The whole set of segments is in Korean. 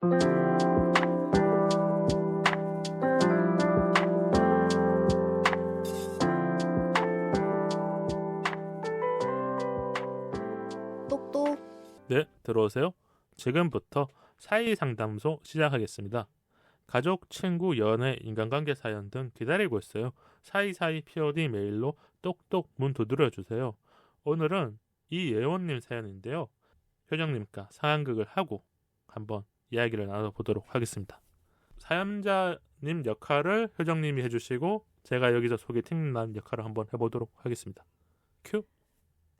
똑똑. 네, 들어오세요. 지금부터 사이상담소 시작하겠습니다. 가족, 친구, 연애, 인간관계 사연 등 기다리고 있어요. 사이사이 POD 메일로 똑똑 문 두드려주세요. 오늘은 이예원님 사연인데요. 효정님과 상황극을 하고 한번 이야기를 나눠보도록 하겠습니다. 사연자님 역할을 효정님이 해주시고 제가 여기서 소개팅남 역할을 한번 해보도록 하겠습니다. 큐!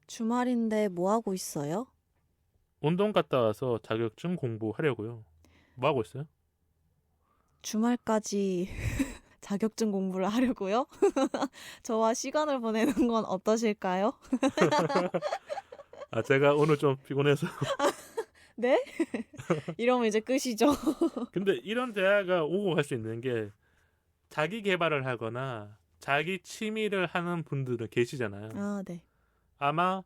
주말인데 뭐 하고 있어요? 운동 갔다 와서 자격증 공부하려고요. 뭐 하고 있어요? 주말까지 자격증 공부를 하려고요? 저와 시간을 보내는 건 어떠실까요? 제가 오늘 좀 피곤해서. 네? 이러면 이제 끝이죠. 근데 이런 대화가 오고 갈 수 있는 게 자기 개발을 하거나 자기 취미를 하는 분들은 계시잖아요. 아, 네. 아마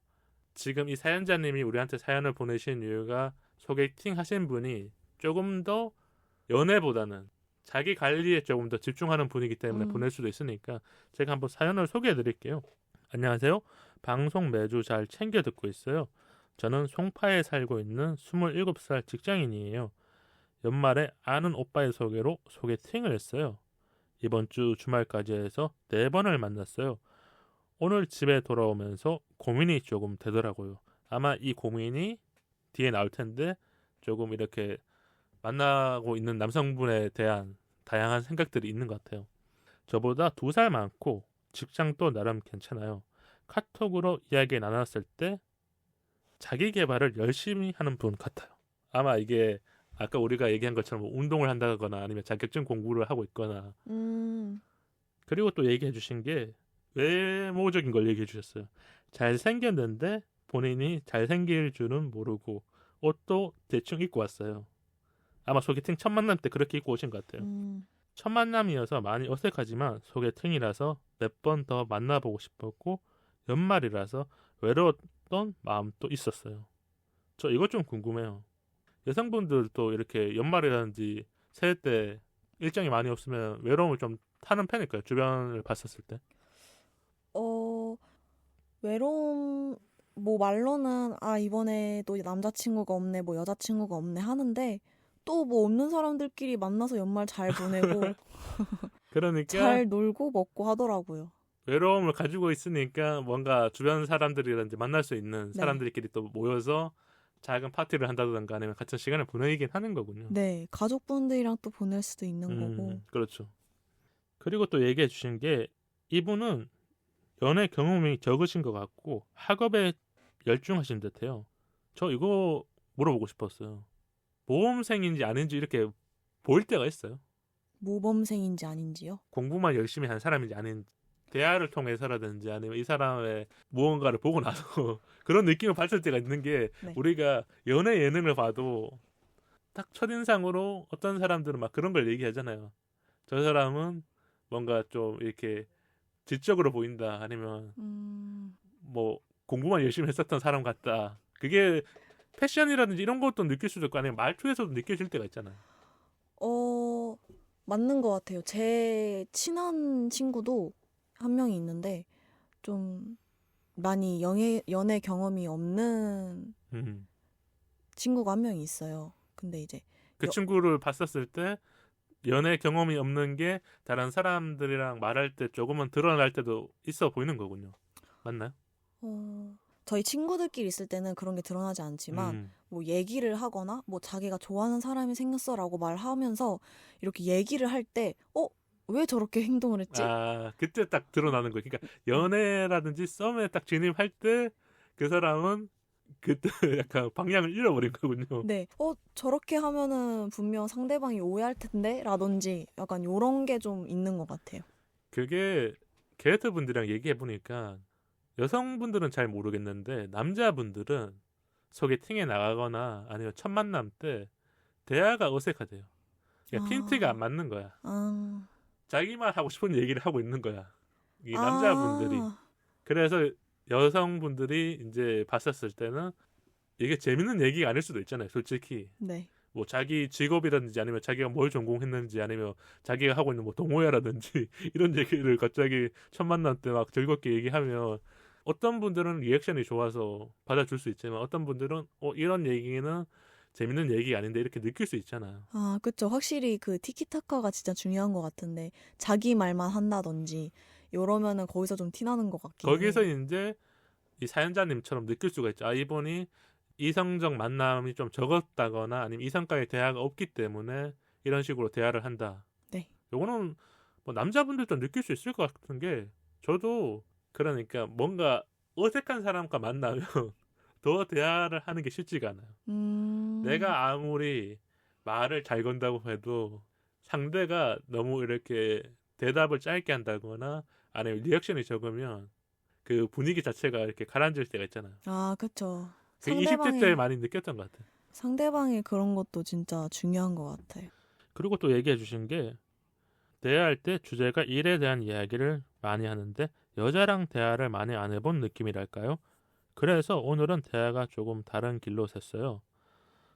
지금 이 사연자님이 우리한테 사연을 보내신 이유가 소개팅 하신 분이 조금 더 연애보다는 자기 관리에 조금 더 집중하는 분이기 때문에 보낼 수도 있으니까 제가 한번 사연을 소개해 드릴게요. 안녕하세요. 방송 매주 잘 챙겨 듣고 있어요. 저는 송파에 살고 있는 27살 직장인이에요. 연말에 아는 오빠의 소개로 소개팅을 했어요. 이번 주 주말까지 해서 4번을 만났어요. 오늘 집에 돌아오면서 고민이 조금 되더라고요. 아마 이 고민이 뒤에 나올 텐데 조금 이렇게 만나고 있는 남성분에 대한 다양한 생각들이 있는 것 같아요. 저보다 2살 많고 직장도 나름 괜찮아요. 카톡으로 이야기 나눴을 때 자기 개발을 열심히 하는 분 같아요. 아마 이게 아까 우리가 얘기한 것처럼 운동을 한다거나 아니면 자격증 공부를 하고 있거나 그리고 또 얘기해 주신 게 외모적인 걸 얘기해 주셨어요. 잘생겼는데 본인이 잘생길 줄은 모르고 옷도 대충 입고 왔어요. 아마 소개팅 첫 만남 때 그렇게 입고 오신 것 같아요. 첫 만남이어서 많이 어색하지만 소개팅이라서 몇 번 더 만나보고 싶었고 연말이라서 외로웠던 마음도 있었어요. 저 이거 좀 궁금해요. 여성분들도 이렇게 연말이라든지 새해 때 일정이 많이 없으면 외로움을 좀 타는 편일까요? 주변을 봤었을 때. 외로움, 뭐 말로는 이번에도 남자친구가 없네, 뭐 여자친구가 없네 하는데 또 뭐 없는 사람들끼리 만나서 연말 잘 보내고 그러니까 잘 놀고 먹고 하더라고요. 외로움을 가지고 있으니까 뭔가 주변 사람들이라든지 만날 수 있는 사람들끼리 또 모여서 작은 파티를 한다든가 아니면 같은 시간을 보내긴 하는 거군요. 네, 가족분들이랑 또 보낼 수도 있는 거고. 그렇죠. 그리고 또 얘기해 주신 게 이분은 연애 경험이 적으신 것 같고 학업에 열중하신 듯해요. 저 이거 물어보고 싶었어요. 모범생인지 아닌지 이렇게 보일 때가 있어요. 모범생인지 아닌지요? 공부만 열심히 한 사람인지 아닌지. 대화를 통해서라든지 아니면 이 사람의 무언가를 보고 나서 그런 느낌을 받을 때가 있는 게 우리가 연애 예능을 봐도 딱 첫인상으로 어떤 사람들은 막 그런 걸 얘기하잖아요. 저 사람은 뭔가 좀 이렇게 지적으로 보인다 아니면 뭐 공부만 열심히 했었던 사람 같다. 그게 패션이라든지 이런 것도 느낄 수도 있고 아니면 말투에서도 느껴질 때가 있잖아요. 맞는 것 같아요. 제 친한 친구도 한 명이 있는데 좀 많이 연애 경험이 없는 친구가 한 명이 있어요. 근데 이제 그 친구를 봤었을 때 연애 경험이 없는 게 다른 사람들이랑 말할 때 조금은 드러날 때도 있어 보이는 거군요. 맞나요? 저희 친구들끼리 있을 때는 그런 게 드러나지 않지만 뭐 얘기를 하거나 뭐 자기가 좋아하는 사람이 생겼어라고 말하면서 이렇게 얘기를 할 때 왜 저렇게 행동을 했지? 그때 딱 드러나는 거예요. 그러니까 연애라든지 썸에 딱 진입할 때 그 사람은 그때 약간 방향을 잃어버린 거군요. 네. 저렇게 하면은 분명 상대방이 오해할 텐데? 라든지 약간 요런 게 좀 있는 것 같아요. 그게 게스트분들이랑 얘기해보니까 여성분들은 잘 모르겠는데 남자분들은 소개팅에 나가거나 아니면 첫 만남 때 대화가 어색하대요. 그러니까 핀트가 안 맞는 거야. 자기만 하고 싶은 얘기를 하고 있는 거야. 이 남자분들이. 그래서 여성분들이 이제 봤었을 때는 이게 재밌는 얘기가 아닐 수도 있잖아요. 솔직히. 네. 뭐 자기 직업이라든지 아니면 자기가 뭘 전공했는지 아니면 자기가 하고 있는 뭐 동호회라든지 이런 얘기를 갑자기 첫 만남 때 막 즐겁게 얘기하면 어떤 분들은 리액션이 좋아서 받아줄 수 있지만 어떤 분들은 이런 얘기는 재밌는 얘기 아닌데 이렇게 느낄 수 있잖아요. 아, 그쵸. 확실히 그 티키타카가 진짜 중요한 것 같은데 자기 말만 한다든지 이러면은 거기서 좀 티나는 것 같긴 거기서 해. 이제 이 사연자님처럼 느낄 수가 있죠. 아, 이분이 이성적 만남이 좀 적었다거나 아니면 이성과의 대화가 없기 때문에 이런 식으로 대화를 한다. 네. 요거는 뭐 남자분들도 느낄 수 있을 것 같은 게 저도 그러니까 뭔가 어색한 사람과 만나면 더 대화를 하는 게 쉽지가 않아요. 내가 아무리 말을 잘 건다고 해도 상대가 너무 이렇게 대답을 짧게 한다거나 아니면 리액션이 적으면 그 분위기 자체가 이렇게 가라앉을 때가 있잖아요. 아, 그쵸. 그 20대 때 많이 느꼈던 것 같아요. 상대방의 그런 것도 진짜 중요한 것 같아요. 그리고 또 얘기해 주신 게 대화할 때 주제가 일에 대한 이야기를 많이 하는데 여자랑 대화를 많이 안 해본 느낌이랄까요? 그래서 오늘은 대화가 조금 다른 길로 샜어요.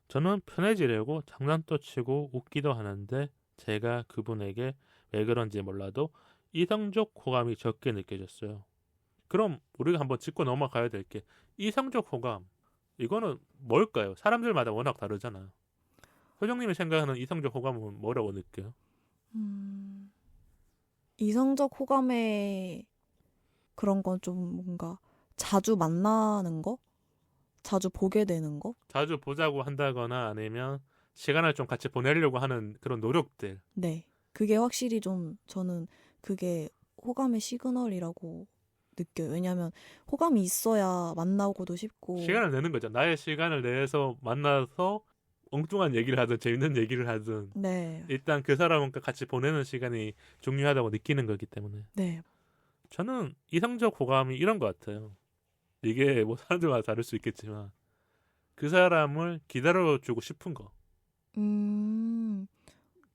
저는 편해지려고 장난도 치고 웃기도 하는데 제가 그분에게 왜 그런지 몰라도 이성적 호감이 적게 느껴졌어요. 그럼 우리가 한번 짚고 넘어가야 될 게 이성적 호감 이거는 뭘까요? 사람들마다 워낙 다르잖아요. 효정님이 생각하는 이성적 호감은 뭐라고 느껴요? 이성적 호감에 그런 건 좀 뭔가 자주 만나는 거? 자주 보게 되는 거? 자주 보자고 한다거나 아니면 시간을 좀 같이 보내려고 하는 그런 노력들. 네. 그게 확실히 좀 저는 그게 호감의 시그널이라고 느껴요. 왜냐하면 호감이 있어야 만나고도 싶고. 시간을 내는 거죠. 나의 시간을 내서 만나서 엉뚱한 얘기를 하든 재밌는 얘기를 하든 네. 일단 그 사람과 같이 보내는 시간이 중요하다고 느끼는 거기 때문에 네. 저는 이성적 호감이 이런 것 같아요. 이게 뭐 사람들마다 다를 수 있겠지만 그 사람을 기다려주고 싶은 거.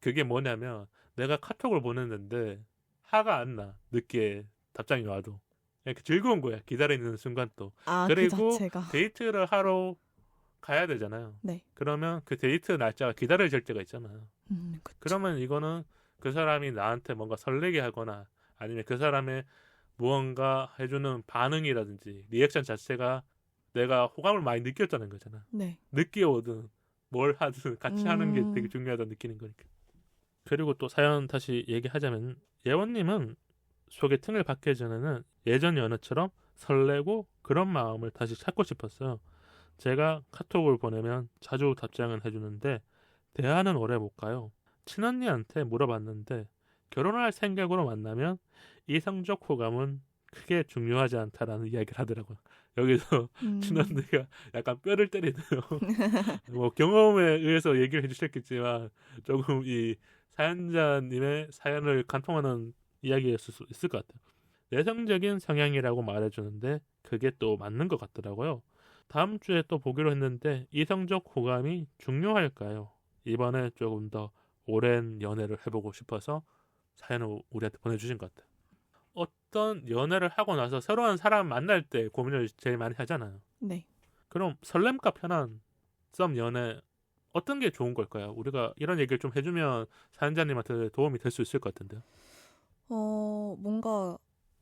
그게 뭐냐면 내가 카톡을 보냈는데 화가 안 나. 늦게 답장이 와도. 그냥 즐거운 거야. 기다리는 순간 또. 아, 그 그리고 자체가. 데이트를 하러 가야 되잖아요. 네. 그러면 그 데이트 날짜가 기다려질 때가 있잖아요. 그쵸. 그러면 이거는 그 사람이 나한테 뭔가 설레게 하거나 아니면 그 사람의 무언가 해주는 반응이라든지 리액션 자체가 내가 호감을 많이 느꼈다는 거잖아. 네. 늦게 오든 뭘 하든 같이 하는 게 되게 중요하다 느끼는 거니까. 그리고 또 사연 다시 얘기하자면 예원님은 소개팅을 받기 전에는 예전 연애처럼 설레고 그런 마음을 다시 찾고 싶었어요. 제가 카톡을 보내면 자주 답장은 해주는데 대화는 오래 못 가요. 친언니한테 물어봤는데 결혼할 생각으로 만나면 이성적 호감은 크게 중요하지 않다라는 이야기를 하더라고요. 여기서 친언니가 약간 뼈를 때리네요. 뭐 경험에 의해서 얘기를 해주셨겠지만 조금 이 사연자님의 사연을 간통하는 이야기였을 수 있을 것 같아요. 내성적인 성향이라고 말해주는데 그게 또 맞는 것 같더라고요. 다음 주에 또 보기로 했는데 이성적 호감이 중요할까요? 이번에 조금 더 오랜 연애를 해보고 싶어서 사연을 우리한테 보내주신 것 같아요. 어떤 연애를 하고 나서 새로운 사람 만날 때 고민을 제일 많이 하잖아요. 네. 그럼 설렘과 편한 썸 연애 어떤 게 좋은 걸까요? 우리가 이런 얘기를 좀 해주면 사연자님한테 도움이 될 수 있을 것 같은데요. 뭔가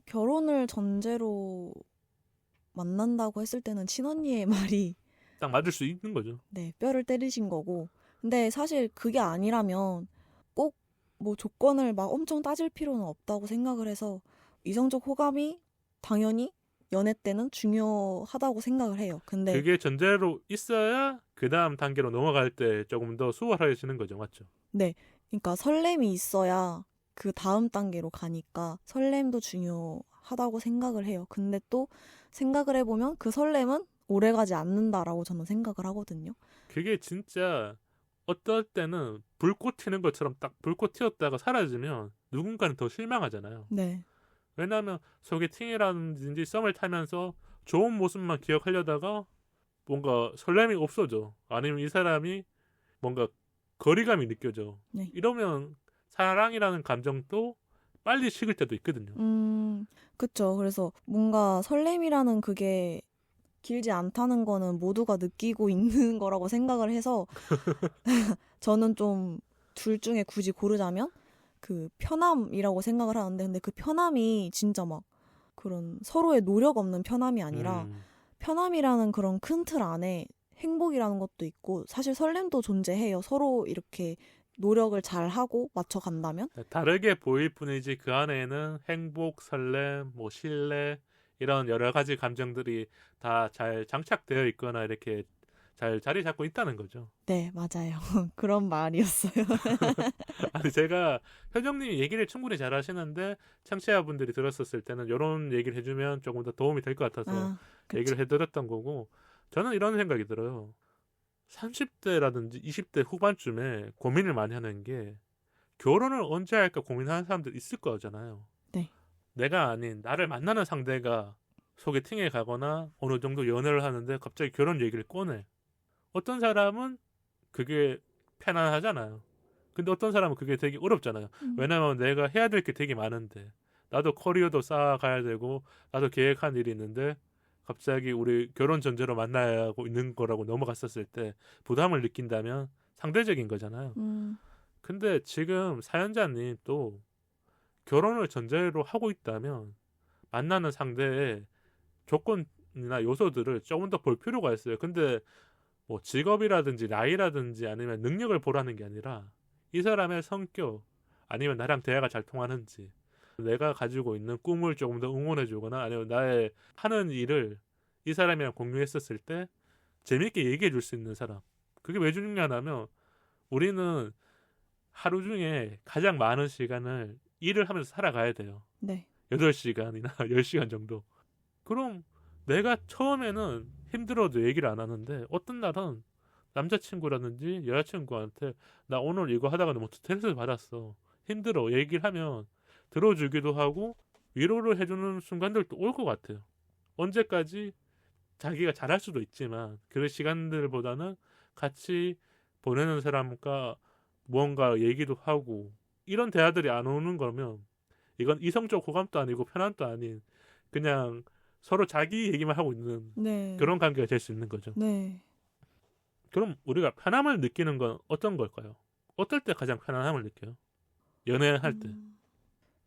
결혼을 전제로 만난다고 했을 때는 친언니의 말이 딱 맞을 수 있는 거죠. 네, 뼈를 때리신 거고. 근데 사실 그게 아니라면 꼭 뭐 조건을 막 엄청 따질 필요는 없다고 생각을 해서 이성적 호감이 당연히 연애 때는 중요하다고 생각을 해요. 근데 그게 전제로 있어야 그 다음 단계로 넘어갈 때 조금 더 수월해지는 거죠. 맞죠? 네, 그러니까 설렘이 있어야 그 다음 단계로 가니까 설렘도 중요하다고 생각을 해요. 근데 또 생각을 해보면 그 설렘은 오래가지 않는다라고 저는 생각을 하거든요. 그게 진짜 어떨 때는 불꽃 튀는 것처럼 딱 불꽃 튀었다가 사라지면 누군가는 더 실망하잖아요. 네. 왜냐하면 소개팅이라든지 썸을 타면서 좋은 모습만 기억하려다가 뭔가 설렘이 없어져. 아니면 이 사람이 뭔가 거리감이 느껴져. 네. 이러면 사랑이라는 감정도 빨리 식을 때도 있거든요. 그쵸. 그래서 뭔가 설렘이라는 그게 길지 않다는 거는 모두가 느끼고 있는 거라고 생각을 해서 저는 좀 둘 중에 굳이 고르자면 그 편함이라고 생각을 하는데 근데 그 편함이 진짜 막 그런 서로의 노력 없는 편함이 아니라 편함이라는 그런 큰 틀 안에 행복이라는 것도 있고 사실 설렘도 존재해요. 서로 이렇게 노력을 잘 하고 맞춰간다면 다르게 보일 뿐이지 그 안에는 행복, 설렘, 뭐 신뢰 이런 여러 가지 감정들이 다 잘 장착되어 있거나 이렇게 잘 자리 잡고 있다는 거죠. 네, 맞아요. 그런 말이었어요. 아니 제가 현정님이 얘기를 충분히 잘 하시는데 청취자분들이 들었었을 때는 이런 얘기를 해주면 조금 더 도움이 될 것 같아서 얘기를 해드렸던 거고 저는 이런 생각이 들어요. 30대라든지 20대 후반쯤에 고민을 많이 하는 게 결혼을 언제 할까 고민하는 사람들 있을 거잖아요. 네. 내가 아닌 나를 만나는 상대가 소개팅에 가거나 어느 정도 연애를 하는데 갑자기 결혼 얘기를 꺼내. 어떤 사람은 그게 편안하잖아요. 근데 어떤 사람은 그게 되게 어렵잖아요. 왜냐면 내가 해야 될 게 되게 많은데 나도 커리어도 쌓아가야 되고 나도 계획한 일이 있는데 갑자기 우리 결혼 전제로 만나야 하고 있는 거라고 넘어갔었을 때 부담을 느낀다면 상대적인 거잖아요. 근데 지금 사연자님 또 결혼을 전제로 하고 있다면 만나는 상대의 조건이나 요소들을 조금 더 볼 필요가 있어요. 근데 뭐 직업이라든지 나이라든지 아니면 능력을 보라는 게 아니라 이 사람의 성격 아니면 나랑 대화가 잘 통하는지 내가 가지고 있는 꿈을 조금 더 응원해주거나 아니면 나의 하는 일을 이 사람이랑 공유했었을 때 재밌게 얘기해 줄 수 있는 사람. 그게 왜 중요하냐면 우리는 하루 중에 가장 많은 시간을 일을 하면서 살아가야 돼요. 네. 8시간이나 10시간 정도. 그럼 내가 처음에는 힘들어도 얘기를 안 하는데 어떤 날은 남자친구라든지 여자친구한테 나 오늘 이거 하다가 너무 스트레스 받았어. 힘들어. 얘기를 하면 들어주기도 하고 위로를 해주는 순간들도 올 것 같아요. 언제까지 자기가 잘할 수도 있지만 그런 시간들보다는 같이 보내는 사람과 무언가 얘기도 하고 이런 대화들이 안 오는 거면 이건 이성적 호감도 아니고 편함도 아닌 그냥 서로 자기 얘기만 하고 있는 네. 그런 관계가 될 수 있는 거죠. 네. 그럼 우리가 편함을 느끼는 건 어떤 걸까요? 어떨 때 가장 편안함을 느껴요? 연애할 때.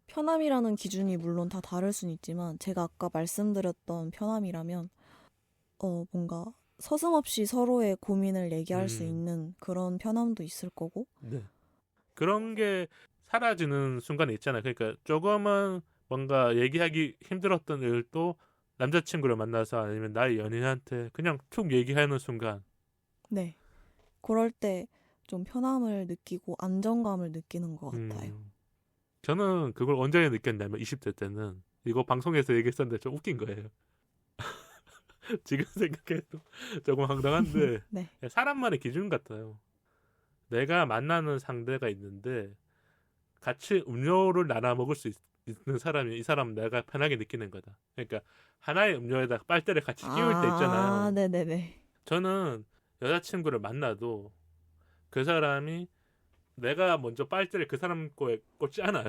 편함이라는 기준이 물론 다 다를 수는 있지만 제가 아까 말씀드렸던 편함이라면 뭔가 서슴없이 서로의 고민을 얘기할 수 있는 그런 편함도 있을 거고 네. 그런 게 사라지는 순간이 있잖아요. 그러니까 조금은 뭔가 얘기하기 힘들었던 일도 남자친구를 만나서 아니면 나의 연인한테 그냥 툭 얘기하는 순간 네. 그럴 때 좀 편함을 느끼고 안정감을 느끼는 것 같아요. 저는 그걸 언제 느꼈냐면 20대 때는 이거 방송에서 얘기했었는데 좀 웃긴 거예요. 지금 생각해도 조금 황당한데 네. 사람만의 기준 같아요. 내가 만나는 상대가 있는데 같이 음료를 나눠 먹을 수 있는 사람이 이 사람은 내가 편하게 느끼는 거다. 그러니까 하나의 음료에다 빨대를 같이 끼울 때 있잖아요. 네네네. 저는 여자친구를 만나도 그 사람이 내가 먼저 빨대를 그 사람 거에 꽂지 않아요.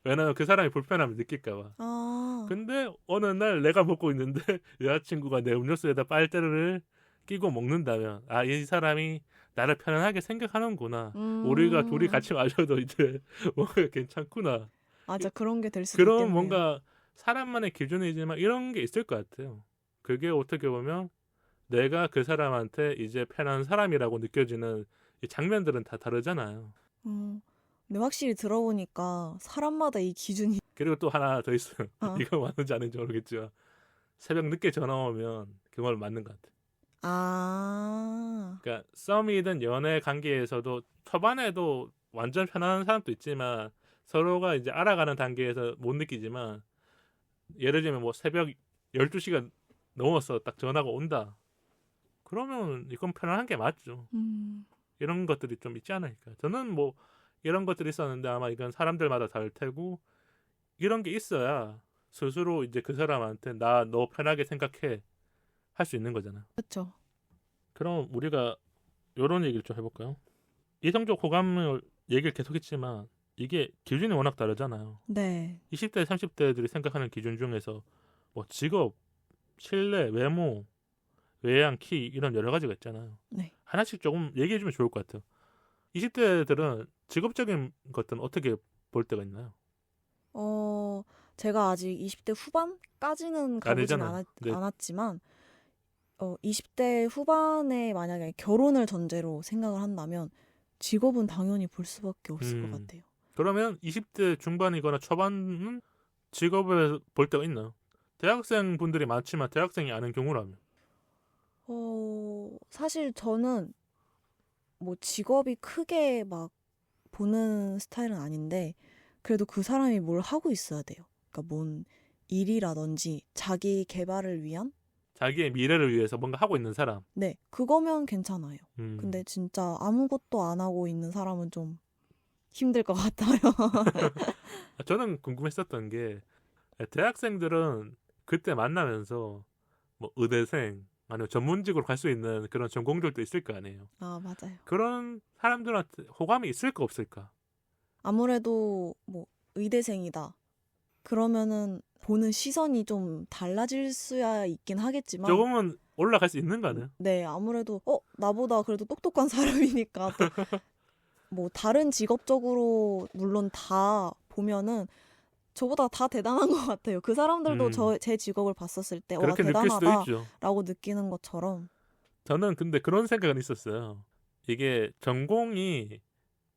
왜냐면 그 사람이 불편함을 느낄까 봐. 근데 어느 날 내가 먹고 있는데 여자친구가 내 음료수에다 빨대를 끼고 먹는다면 이 사람이 나를 편안하게 생각하는구나. 우리가 둘이 같이 마셔도 이제 뭔가 괜찮구나. 맞아, 그런 게 될 수도 그런 있겠네요. 뭔가 사람만의 기준이지만 이런 게 있을 것 같아요. 그게 어떻게 보면 내가 그 사람한테 이제 편한 사람이라고 느껴지는 이 장면들은 다 다르잖아요. 근데 확실히 들어보니까 사람마다 이 기준이 그리고 또 하나 더 있어요. 이거 맞는지 아닌지 모르겠지만 새벽 늦게 전화 오면 그걸 맞는 것 같아요. 그러니까 썸이든 연애 관계에서도 초반에도 완전 편안한 사람도 있지만 서로가 이제 알아가는 단계에서 못 느끼지만 예를 들면 뭐 새벽 12시가 넘어서 딱 전화가 온다. 그러면 이건 편안한 게 맞죠. 이런 것들이 좀 있지 않을까. 저는 뭐 이런 것들이 있었는데 아마 이건 사람들마다 다를 테고 이런 게 있어야 스스로 이제 그 사람한테 나 너 편하게 생각해 할 수 있는 거잖아요. 그렇죠. 그럼 우리가 이런 얘기를 좀 해볼까요? 이성적 호감을 얘기를 계속했지만 이게 기준이 워낙 다르잖아요. 네. 20대, 30대들이 생각하는 기준 중에서 뭐 직업, 신뢰, 외모 외향, 키 이런 여러 가지가 있잖아요. 네. 하나씩 조금 얘기해주면 좋을 것 같아요. 20대들은 직업적인 것들은 어떻게 볼 때가 있나요? 제가 아직 20대 후반까지는 가보진 아니잖아요. 네. 않았지만 20대 후반에 만약에 결혼을 전제로 생각을 한다면 직업은 당연히 볼 수밖에 없을 것 같아요. 그러면 20대 중반이거나 초반은 직업을 볼 때가 있나요? 대학생 분들이 많지만 대학생이 아닌 경우라면. 사실 저는 뭐 직업이 크게 막 보는 스타일은 아닌데 그래도 그 사람이 뭘 하고 있어야 돼요. 그러니까 뭔 일이라든지 자기 개발을 위한? 자기의 미래를 위해서 뭔가 하고 있는 사람. 네, 그거면 괜찮아요. 근데 진짜 아무것도 안 하고 있는 사람은 좀 힘들 것 같아요. 저는 궁금했었던 게 대학생들은 그때 만나면서 뭐 의대생 아니면 전문직으로 갈 수 있는 그런 전공들도 있을 거 아니에요. 아, 맞아요. 그런 사람들한테 호감이 있을까 없을까? 아무래도 뭐 의대생이다. 그러면은 보는 시선이 좀 달라질 수야 있긴 하겠지만 조금은 올라갈 수 있는 거 아니에요? 네, 아무래도 나보다 그래도 똑똑한 사람이니까 또 뭐 다른 직업적으로 물론 다 보면은 저보다 다 대단한 것 같아요. 그 사람들도 제 직업을 봤었을 때 와, 그렇게 느낄 수도 있죠. 대단하다라고 느끼는 것처럼. 저는 근데 그런 생각은 있었어요. 이게 전공이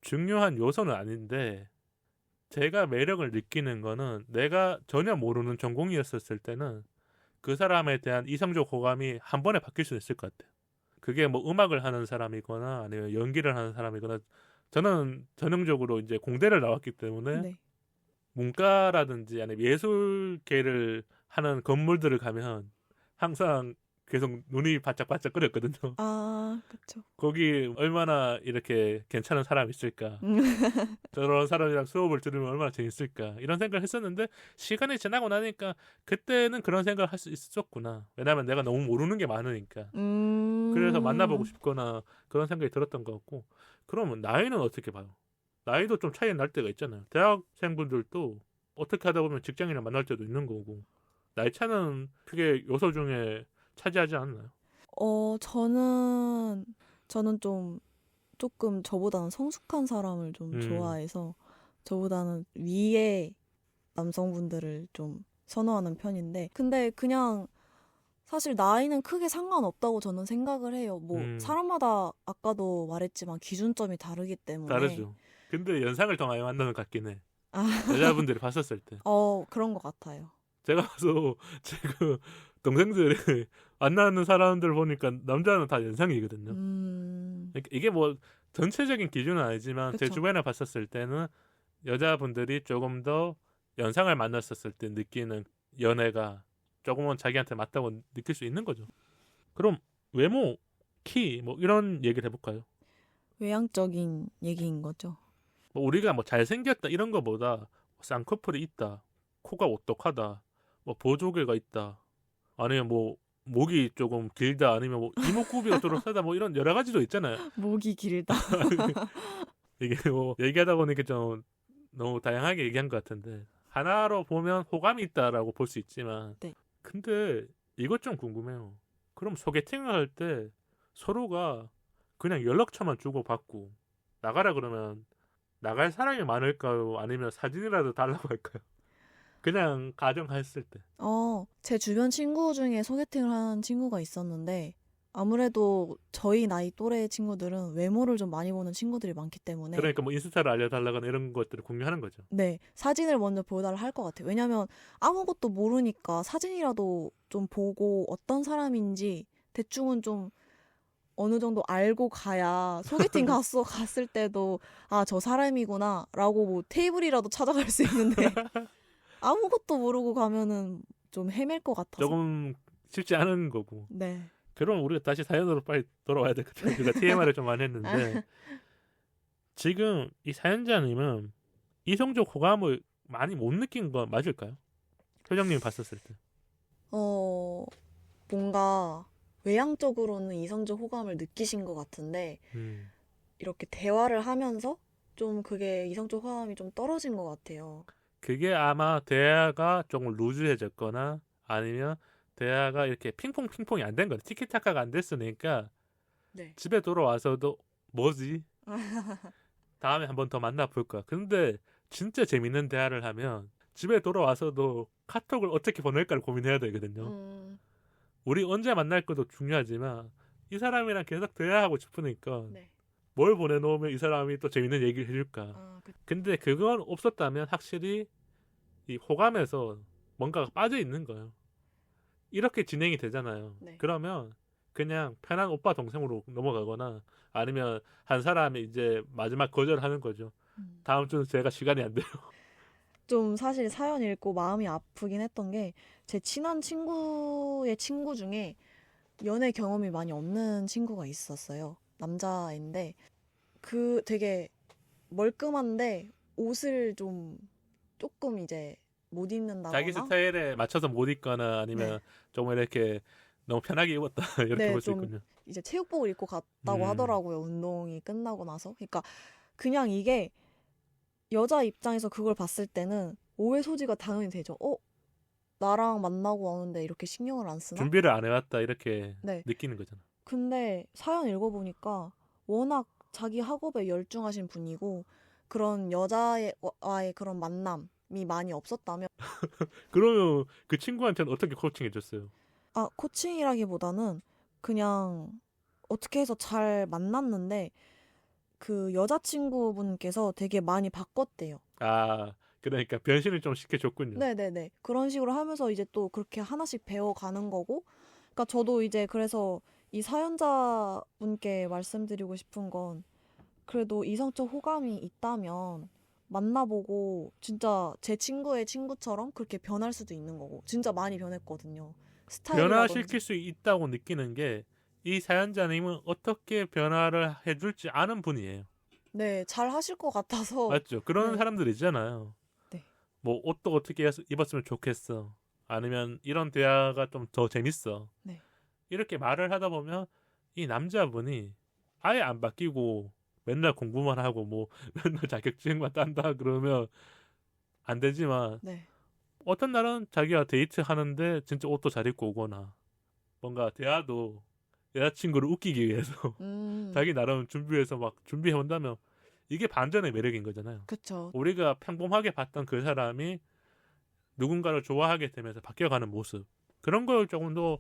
중요한 요소는 아닌데 제가 매력을 느끼는 거는 내가 전혀 모르는 전공이었을 때는 그 사람에 대한 이성적 호감이 한 번에 바뀔 수 있을 것 같아요. 그게 뭐 음악을 하는 사람이거나 아니면 연기를 하는 사람이거나 저는 전형적으로 이제 공대를 나왔기 때문에 네. 문과라든지 아니면 예술계를 하는 건물들을 가면 항상 계속 눈이 바짝바짝 끓였거든요. 아, 그렇죠. 거기 얼마나 이렇게 괜찮은 사람이 있을까. 저런 사람이랑 수업을 들으면 얼마나 재밌을까. 이런 생각을 했었는데 시간이 지나고 나니까 그때는 그런 생각을 할 수 있었구나. 왜냐하면 내가 너무 모르는 게 많으니까. 그래서 만나보고 싶거나 그런 생각이 들었던 것 같고. 그러면 나이는 어떻게 봐요? 나이도 좀 차이 날 때가 있잖아요. 대학생분들도 어떻게 하다 보면 직장인을 만날 때도 있는 거고. 나이 차는 크게 요소 중에 차지하지 않나요? 저는 조금 저보다는 성숙한 사람을 좀 좋아해서 저보다는 위에 남성분들을 좀 선호하는 편인데 근데 그냥 사실 나이는 크게 상관없다고 저는 생각을 해요. 뭐 사람마다 아까도 말했지만 기준점이 다르기 때문에 다르죠. 근데 연상을 더 많이 만나는 것 같긴 해. 아. 여자분들이 봤었을 때. 그런 것 같아요. 제가 봐서 지금 동생들이 만나는 사람들 보니까 남자는 다 연상이거든요. 그러니까 이게 뭐 전체적인 기준은 아니지만 그쵸. 제 주변에 봤었을 때는 여자분들이 조금 더 연상을 만났었을 때 느끼는 연애가 조금은 자기한테 맞다고 느낄 수 있는 거죠. 그럼 외모, 키 뭐 이런 얘기를 해볼까요? 외향적인 얘기인 거죠. 뭐 우리가 뭐 잘생겼다 이런 거보다 쌍꺼풀이 있다, 코가 오똑하다, 뭐 보조개가 있다, 아니면 뭐 목이 조금 길다, 아니면 뭐 이목구비가 좀 세다, 뭐 이런 여러 가지도 있잖아요. 목이 길다. 이게 뭐 얘기하다 보니까 좀 너무 다양하게 얘기한 것 같은데 하나로 보면 호감이 있다라고 볼 수 있지만, 네. 근데 이것 좀 궁금해요. 그럼 소개팅을 할 때 서로가 그냥 연락처만 주고 받고 나가라 그러면 나갈 사람이 많을까요? 아니면 사진이라도 달라고 할까요? 그냥 가정했을 때. 제 주변 친구 중에 소개팅을 한 친구가 있었는데 아무래도 저희 나이 또래 친구들은 외모를 좀 많이 보는 친구들이 많기 때문에 그러니까 뭐 인스타를 알려달라거나 이런 것들을 공유하는 거죠. 네, 사진을 먼저 보여달라 할 것 같아요. 왜냐면 아무것도 모르니까 사진이라도 좀 보고 어떤 사람인지 대충은 좀 어느 정도 알고 가야 소개팅 갔을 때도 저 사람이구나 라고 뭐 테이블이라도 찾아갈 수 있는데 아무것도 모르고 가면은 좀 헤맬 것 같아서. 조금 쉽지 않은 거고. 네. 그럼 우리가 다시 사연으로 빨리 돌아와야 될 것 같아요. 우리가 TMI를 좀 많이 했는데 지금 이 사연자님은 이성적 호감을 많이 못 느낀 건 맞을까요? 표정님이 봤었을 때. 뭔가 외향적으로는 이성적 호감을 느끼신 것 같은데 이렇게 대화를 하면서 좀 그게 이성적 호감이 좀 떨어진 것 같아요. 그게 아마 대화가 조금 루즈해졌거나 아니면 대화가 이렇게 핑퐁이 안 된 거야. 티키타카가 안 됐으니까 네. 집에 돌아와서도 뭐지? 다음에 한 번 더 만나볼까? 근데 진짜 재밌는 대화를 하면 집에 돌아와서도 카톡을 어떻게 보낼까를 고민해야 되거든요. 우리 언제 만날 것도 중요하지만 이 사람이랑 계속 대화하고 싶으니까 네. 뭘 보내놓으면 이 사람이 또 재밌는 얘기를 해줄까? 근데 그건 없었다면 확실히 이 호감에서 뭔가가 빠져 있는 거예요. 이렇게 진행이 되잖아요. 네. 그러면 그냥 편한 오빠 동생으로 넘어가거나 아니면 한 사람이 이제 마지막 거절하는 거죠. 다음 주는 제가 시간이 안 돼요. 좀 사실 사연 읽고 마음이 아프긴 했던 게 제 친한 친구의 친구 중에 연애 경험이 많이 없는 친구가 있었어요. 남자인데 그 되게 멀끔한데 옷을 좀 조금 이제 못 입는다거나 자기 스타일에 맞춰서 못 입거나 아니면 네. 조금 이렇게 너무 편하게 입었다 이렇게 네, 볼 수 좀 있군요. 이제 체육복을 입고 갔다고 하더라고요. 운동이 끝나고 나서. 그러니까 그냥 이게 여자 입장에서 그걸 봤을 때는 오해 소지가 당연히 되죠. 나랑 만나고 오는데 이렇게 신경을 안 쓰나? 준비를 안 해왔다 이렇게 네. 느끼는 거잖아. 근데 사연 읽어보니까 워낙 자기 학업에 열중하신 분이고 그런 여자와의 그런 만남이 많이 없었다면 그러면 그 친구한테는 어떻게 코칭 해줬어요? 코칭이라기보다는 그냥 어떻게 해서 잘 만났는데 그 여자친구분께서 되게 많이 바꿨대요. 그러니까 변신을 좀 시켜줬군요. 네네네. 그런 식으로 하면서 이제 또 그렇게 하나씩 배워가는 거고. 그러니까 저도 이제 그래서 이 사연자분께 말씀드리고 싶은 건 그래도 이성적 호감이 있다면 만나보고 진짜 제 친구의 친구처럼 그렇게 변할 수도 있는 거고. 진짜 많이 변했거든요. 스타일이라든지. 변화시킬 수 있다고 느끼는 게 이 사연자님은 어떻게 변화를 해줄지 아는 분이에요. 네, 잘 하실 것 같아서. 맞죠? 그런 네. 사람들 있잖아요. 네. 뭐 옷도 어떻게 입었으면 좋겠어. 아니면 이런 대화가 좀 더 재밌어. 네. 이렇게 말을 하다 보면 이 남자분이 아예 안 바뀌고 맨날 공부만 하고 뭐 맨날 자격증만 딴다 그러면 안 되지만 네. 어떤 날은 자기가 데이트 하는데 진짜 옷도 잘 입고 오거나 뭔가 대화도 여자친구를 웃기기 위해서 자기 나름 준비해서 막 준비해 온다면 이게 반전의 매력인 거잖아요. 그쵸. 우리가 평범하게 봤던 그 사람이 누군가를 좋아하게 되면서 바뀌어가는 모습 그런 걸 조금 더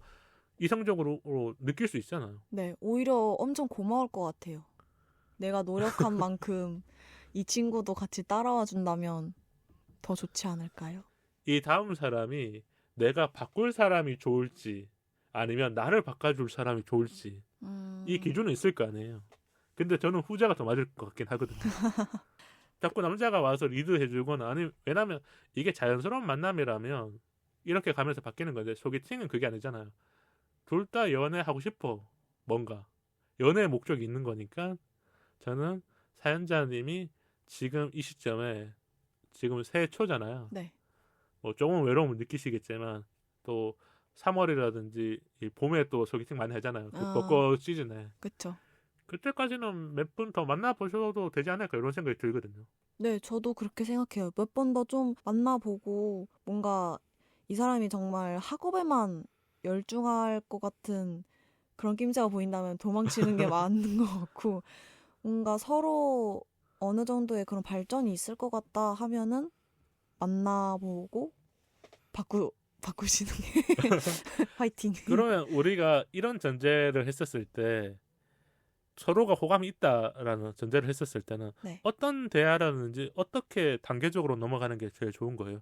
이성적으로 느낄 수 있잖아요. 네, 오히려 엄청 고마울 것 같아요. 내가 노력한 만큼 이 친구도 같이 따라와 준다면 더 좋지 않을까요? 이 다음 사람이 내가 바꿀 사람이 좋을지 아니면 나를 바꿔줄 사람이 좋을지 이 기준은 있을 거 아니에요. 근데 저는 후자가 더 맞을 것 같긴 하거든요. 자꾸 남자가 와서 리드해주거나 아니 왜냐면 이게 자연스러운 만남이라면 이렇게 가면서 바뀌는 건데 소개팅은 그게 아니잖아요. 둘 다 연애하고 싶어 뭔가 연애의 목적이 있는 거니까 저는 사연자님이 지금 이 시점에 지금 새해 초잖아요. 네. 뭐 조금 외로움을 느끼시겠지만 또 3월이라든지 이 봄에 또 소개팅 많이 하잖아요. 그 벚꽃 시즌에. 그쵸. 그때까지는 몇 분 더 만나보셔도 되지 않을까 이런 생각이 들거든요. 네, 저도 그렇게 생각해요. 몇 번 더 좀 만나보고 뭔가 이 사람이 정말 학업에만 열중할 것 같은 그런 낌새가 보인다면 도망치는 게 맞는 것 같고 뭔가 서로 어느 정도의 그런 발전이 있을 것 같다 하면은 만나보고 바꾸시는 게 화이팅. 그러면 우리가 이런 전제를 했었을 때 서로가 호감이 있다라는 전제를 했었을 때는 네. 어떤 대화라든지 어떻게 단계적으로 넘어가는 게 제일 좋은 거예요?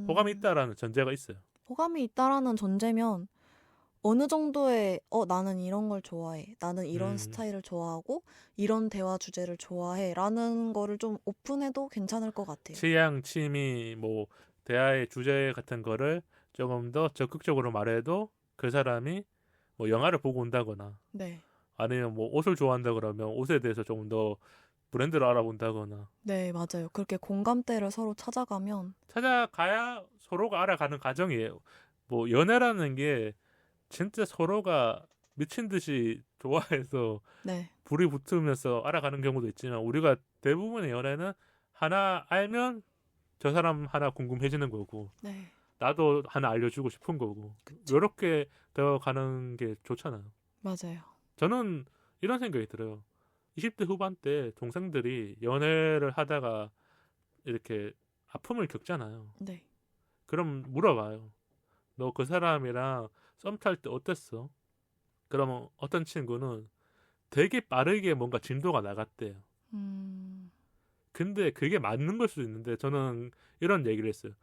호감이 있다라는 전제가 있어요. 호감이 있다라는 전제면 어느 정도의 나는 이런 걸 좋아해. 나는 이런 스타일을 좋아하고 이런 대화 주제를 좋아해. 라는 거를 좀 오픈해도 괜찮을 것 같아요. 취향, 취미, 뭐 대화의 주제 같은 거를 조금 더 적극적으로 말해도 그 사람이 뭐 영화를 보고 온다거나 네. 아니면 뭐 옷을 좋아한다 그러면 옷에 대해서 조금 더 브랜드를 알아본다거나 네, 맞아요. 그렇게 공감대를 서로 찾아가야 서로가 알아가는 과정이에요. 뭐 연애라는 게 진짜 서로가 미친 듯이 좋아해서 네. 불이 붙으면서 알아가는 경우도 있지만 우리가 대부분의 연애는 하나 알면 저 사람 하나 궁금해지는 거고 네. 나도 하나 알려주고 싶은 거고. 이렇게 되어가는 게 좋잖아요. 맞아요. 저는 이런 생각이 들어요. 20대 후반 때 동생들이 연애를 하다가 이렇게 아픔을 겪잖아요. 네. 그럼 물어봐요. 너 그 사람이랑 썸 탈 때 어땠어? 그러면 어떤 친구는 되게 빠르게 뭔가 진도가 나갔대요. 근데 그게 맞는 걸 수도 있는데 저는 이런 얘기를 했어요.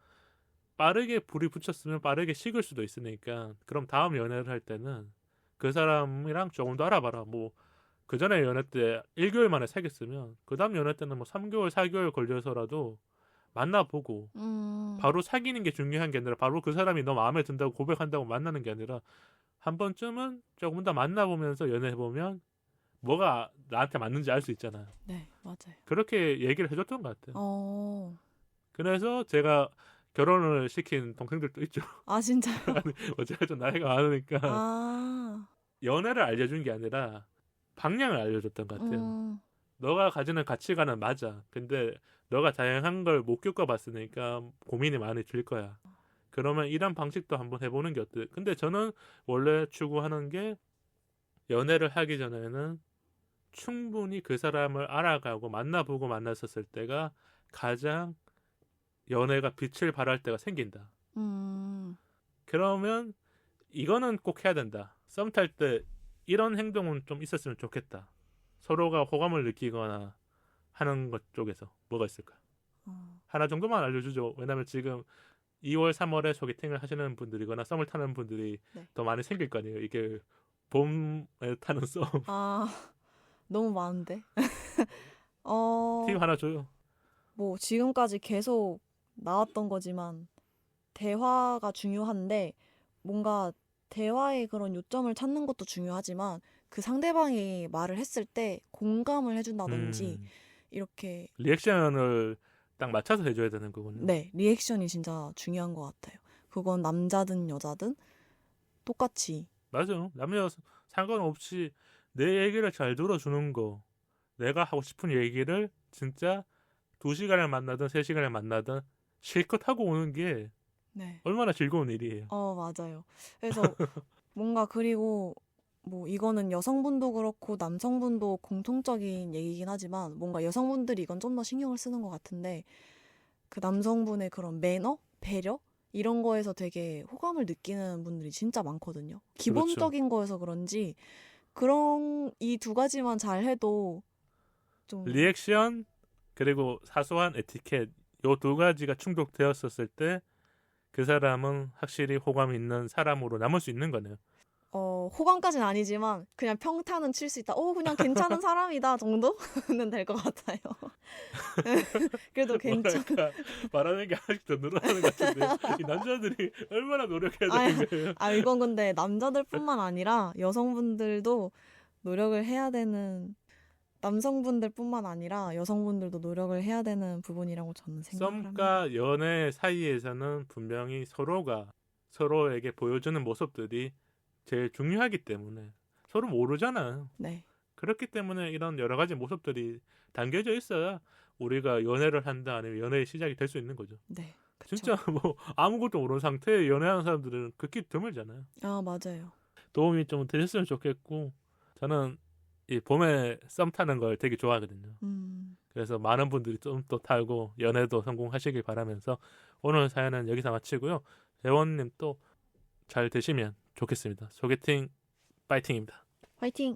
빠르게 불이 붙였으면 빠르게 식을 수도 있으니까 그럼 다음 연애를 할 때는 그 사람이랑 조금 더 알아봐라. 뭐 그 전에 연애 때 1개월 만에 사귀었으면 그 다음 연애 때는 뭐 3개월, 4개월 걸려서라도 만나보고 바로 사귀는 게 중요한 게 아니라 바로 그 사람이 너 마음에 든다고 고백한다고 만나는 게 아니라 한 번쯤은 조금 더 만나보면서 연애해보면 뭐가 나한테 맞는지 알 수 있잖아요. 네, 맞아요. 그렇게 얘기를 해줬던 것 같아요. 그래서 제가 결혼을 시킨 동생들도 있죠. 아, 진짜요? 뭐 제가 좀 나이가 많으니까 아, 연애를 알려준 게 아니라 방향을 알려줬던 것 같아요. 너가 가지는 가치관은 맞아. 근데 너가 다양한 걸 못 겪어봤으니까 고민이 많이 들 거야. 그러면 이런 방식도 한번 해보는 게 어때? 근데 저는 원래 추구하는 게 연애를 하기 전에는 충분히 그 사람을 알아가고 만나보고 만났었을 때가 가장 연애가 빛을 발할 때가 생긴다. 그러면 이거는 꼭 해야 된다. 썸 탈 때 이런 행동은 좀 있었으면 좋겠다. 서로가 호감을 느끼거나 하는 것 쪽에서 뭐가 있을까? 하나 정도만 알려주죠. 왜냐면 지금 2월, 3월에 소개팅을 하시는 분들이거나 썸을 타는 분들이 네. 더 많이 생길 거 아니에요. 이게 봄에 타는 썸. 아, 너무 많은데. 팁 하나 줘요. 뭐 지금까지 계속 나왔던 거지만 대화가 중요한데 뭔가 대화의 그런 요점을 찾는 것도 중요하지만 그 상대방이 말을 했을 때 공감을 해준다든지 이렇게 리액션을 딱 맞춰서 해줘야 되는 거군요. 네, 리액션이 진짜 중요한 것 같아요. 그건 남자든 여자든 똑같이. 맞아. 남녀 상관없이 내 얘기를 잘 들어주는 거. 내가 하고 싶은 얘기를 진짜 2시간을 만나든 3시간을 만나든 실컷 하고 오는 게 네. 얼마나 즐거운 일이에요. 맞아요. 그래서 뭔가 그리고 뭐 이거는 여성분도 그렇고 남성분도 공통적인 얘기긴 하지만 뭔가 여성분들이 이건 좀 더 신경을 쓰는 것 같은데 그 남성분의 그런 매너, 배려 이런 거에서 되게 호감을 느끼는 분들이 진짜 많거든요. 기본적인 거여서 그런지 그런 이 두 가지만 잘 해도 좀 리액션 그리고 사소한 에티켓 요 2가지가 충족되었었을 때 그 사람은 확실히 호감 있는 사람으로 남을 수 있는 거네요. 호감까지는 아니지만 그냥 평타는 칠 수 있다. 그냥 괜찮은 사람이다 정도는 될 것 같아요. 그래도 괜찮은. 말하는 게 아직도 늘어나는 것 같은데 이 남자들이 얼마나 노력해야 되는 거예요. 이건 근데 남자들뿐만 아니라 여성분들도 노력을 해야 되는 남성분들뿐만 아니라 여성분들도 노력을 해야 되는 부분이라고 저는 생각합니다. 썸과 연애 사이에서는 분명히 서로가 서로에게 보여주는 모습들이 제일 중요하기 때문에 서로 모르잖아요. 네. 그렇기 때문에 이런 여러 가지 모습들이 담겨져 있어야 우리가 연애를 한다 아니면 연애의 시작이 될 수 있는 거죠. 네. 그쵸. 진짜 뭐 아무것도 모르는 상태에 연애하는 사람들은 극히 드물잖아요. 맞아요. 도움이 좀 되셨으면 좋겠고 저는 이 봄에 썸 타는 걸 되게 좋아하거든요. 그래서 많은 분들이 좀 또 타고 연애도 성공하시길 바라면서 오늘 사연은 여기서 마치고요. 재원님 또 잘 되시면 좋겠습니다. 소개팅 파이팅입니다. 화이팅!